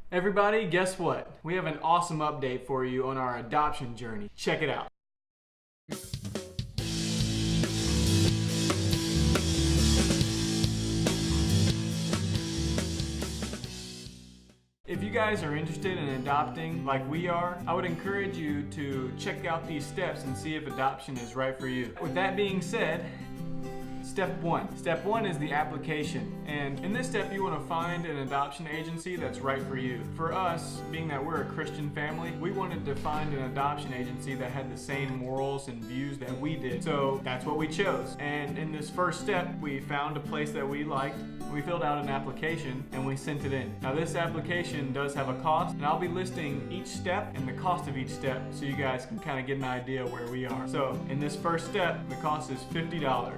Everybody, guess what? We have an awesome update for you on our adoption journey. Check it out. If you guys are interested in adopting like we are, I would encourage you to check out these steps and see if adoption is right for you. With that being said, Step one. Step one is the application. And in this step, you want to find an adoption agency that's right for you. For us, being that we're a Christian family, we wanted to find an adoption agency that had the same morals and views that we did. So that's what we chose. And in this first step, we found a place that we liked. We filled out an application and we sent it in. Now this application does have a cost, and I'll be listing each step and the cost of each step so you guys can kind of get an idea where we are. So in this first step, the cost is $50.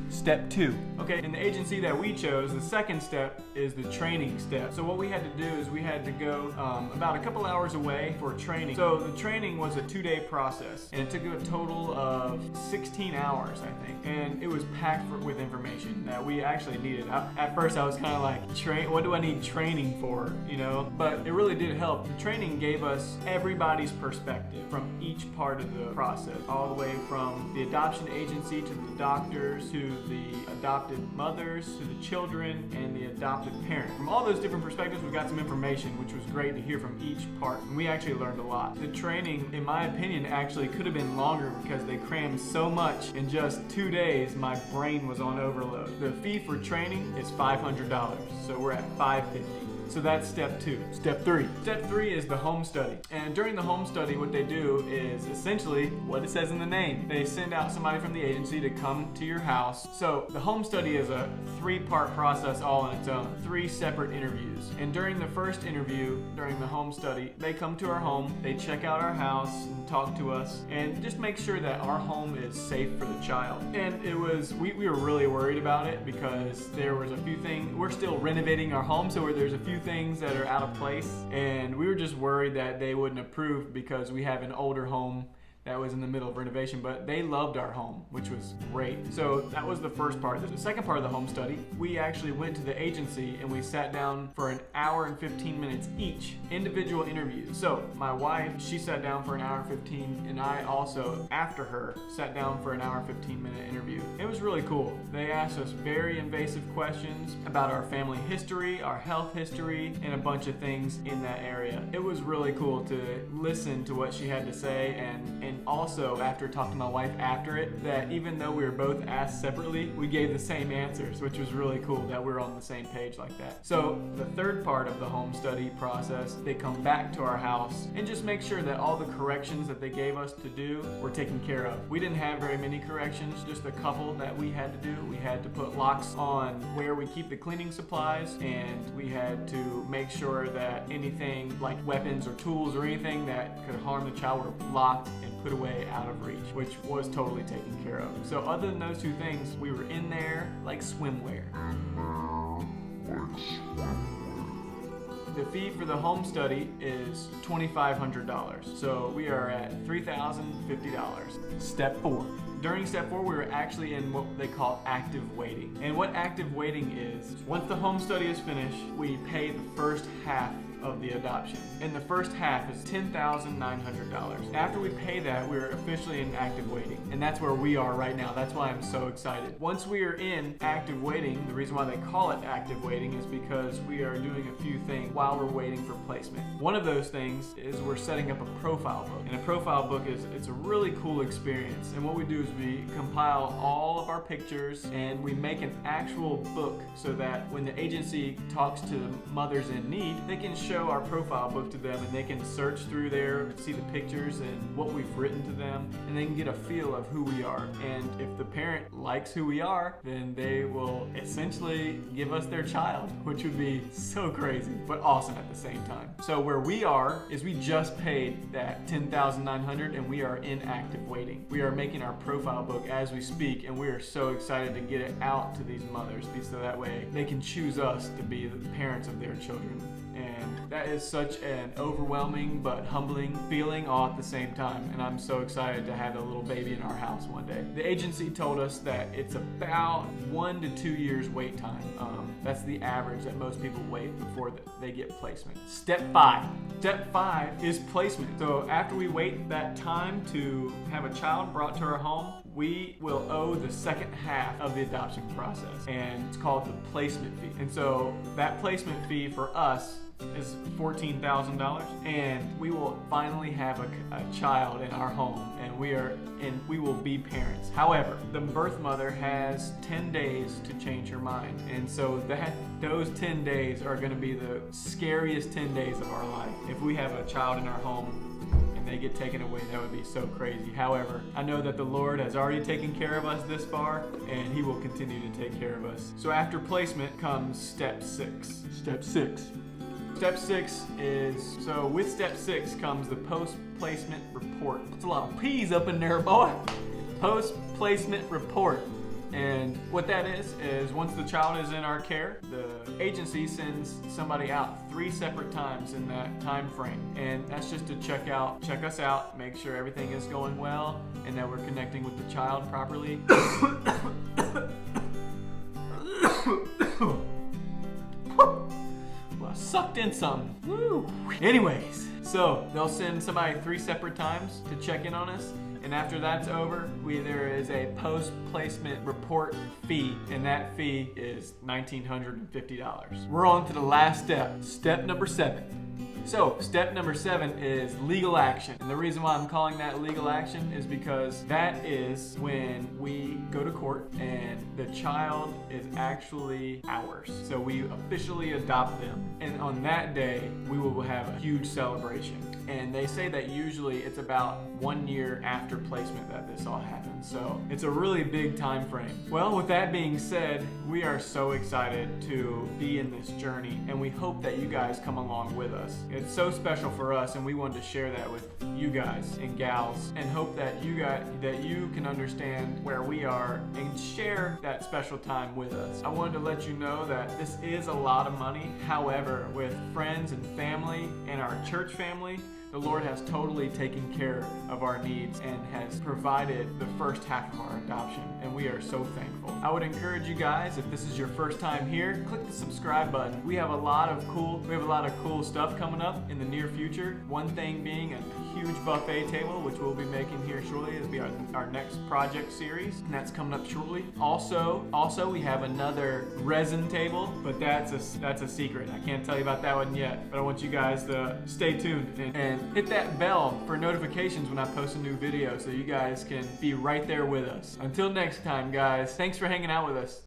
Step 2. Okay, in the agency that we chose, the second step is the training step. So what we had to do is we had to go about a couple hours away for training. So the training was a 2-day process, and it took a total of 16 hours, I think. And it was packed with information that we actually needed. At first I was kind of like, what do I need training for, you know? But it really did help. The training gave us everybody's perspective from each part of the process, all the way from the adoption agency to the doctors to the adopted mothers to the children and the adopted parent. From all those different perspectives, we got some information, which was great to hear from each part, and we actually learned a lot. The training, in my opinion, actually could have been longer because they crammed so much in just 2 days. My brain was on overload. The fee for training is $500, so we're at $550. So that's step 2. Step 3. Step 3 is the home study. And during the home study, what they do is essentially what it says in the name. They send out somebody from the agency to come to your house. So the home study is a 3-part process all on its own. 3 separate interviews. And during the first interview, during the home study, they come to our home, they check out our house and talk to us, and just make sure that our home is safe for the child. And it was, we were really worried about it because there was a few things, we're still renovating our home, so there's a few things that are out of place, and we were just worried that they wouldn't approve because we have an older home that was in the middle of renovation, but they loved our home, which was great. So that was the first part. The second part of the home study, we actually went to the agency and we sat down for an hour and 15 minutes each, individual interviews. So my wife, she sat down for an hour and 15, and I also, after her, sat down for an hour and 15-minute interview. It was really cool. They asked us very invasive questions about our family history, our health history, and a bunch of things in that area. It was really cool to listen to what she had to say, and also after talking to my wife after it, that even though we were both asked separately, we gave the same answers, which was really cool that we were on the same page like that. So the third part of the home study process, they come back to our house and just make sure that all the corrections that they gave us to do were taken care of. We didn't have very many corrections, just a couple that we had to do. We had to put locks on where we keep the cleaning supplies, and we had to make sure that anything like weapons or tools or anything that could harm the child were locked and put away out of reach, which was totally taken care of. So other than those 2 things, we were in there like swimwear. The fee for the home study is $2,500. So we are at $3,050. Step 4. During step 4, we were actually in what they call active waiting. And what active waiting is, once the home study is finished, we pay the first half of the adoption. And the first half is $10,900. After we pay that, we're officially in active waiting. And that's where we are right now. That's why I'm so excited. Once we are in active waiting, the reason why they call it active waiting is because we are doing a few things while we're waiting for placement. One of those things is we're setting up a profile book. And a profile book it's a really cool experience. And what we do is we compile all of our pictures and we make an actual book so that when the agency talks to mothers in need, they can show our profile book to them and they can search through there, see the pictures and what we've written to them, and they can get a feel of who we are. And if the parent likes who we are, then they will essentially give us their child, which would be so crazy, but awesome at the same time. So where we are is we just paid that $10,900 and we are in active waiting. We are making our profile book as we speak, and we are so excited to get it out to these mothers so that way they can choose us to be the parents of their children. And That is such an overwhelming but humbling feeling all at the same time, and I'm so excited to have a little baby in our house one day. The agency told us that it's about 1 to 2 years wait time. That's the average that most people wait before they get placement. Step 5. Step 5 is placement. So after we wait that time to have a child brought to our home, we will owe the second half of the adoption process, and it's called the placement fee. And so that placement fee for us is $14,000, and we will finally have a child in our home, and we will be parents. However, the birth mother has 10 days to change her mind, and so those 10 days are going to be the scariest 10 days of our life. If we have a child in our home and they get taken away, that would be so crazy. However, I know that the Lord has already taken care of us this far, and He will continue to take care of us. So after placement comes step 6. Step 6. Step 6 is, so with step 6 comes the post-placement report. It's a lot of P's up in there, boy. Post-placement report. And what that is once the child is in our care, the agency sends somebody out 3 separate times in that time frame. And that's just to check us out, make sure everything is going well, and that we're connecting with the child properly. Sucked in something. Woo. Anyways, so they'll send somebody 3 separate times to check in on us, and after that's over, there is a post-placement report fee, and that fee is $1,950. We're on to the last step, step number 7. So, step number 7 is legal action. And the reason why I'm calling that legal action is because that is when we go to court and the child is actually ours. So we officially adopt them. And on that day, we will have a huge celebration. And they say that usually it's about 1 year after placement that this all happens. So it's a really big time frame. Well, with that being said, we are so excited to be in this journey, and we hope that you guys come along with us. It's so special for us, and we wanted to share that with you guys and gals, and hope that you can understand where we are and share that special time with us. I wanted to let you know that this is a lot of money. However, with friends and family and our church family, the Lord has totally taken care of our needs and has provided the first half of our adoption, and we are so thankful. I would encourage you guys, if this is your first time here, click the subscribe button. We have a lot of cool stuff coming up in the near future. One thing being a huge buffet table, which we'll be making here shortly. It'll be our next project series, and that's coming up shortly. Also, we have another resin table, but that's a secret. I can't tell you about that one yet, but I want you guys to stay tuned and hit that bell for notifications when I post a new video so you guys can be right there with us. Until next time, guys, thanks for hanging out with us.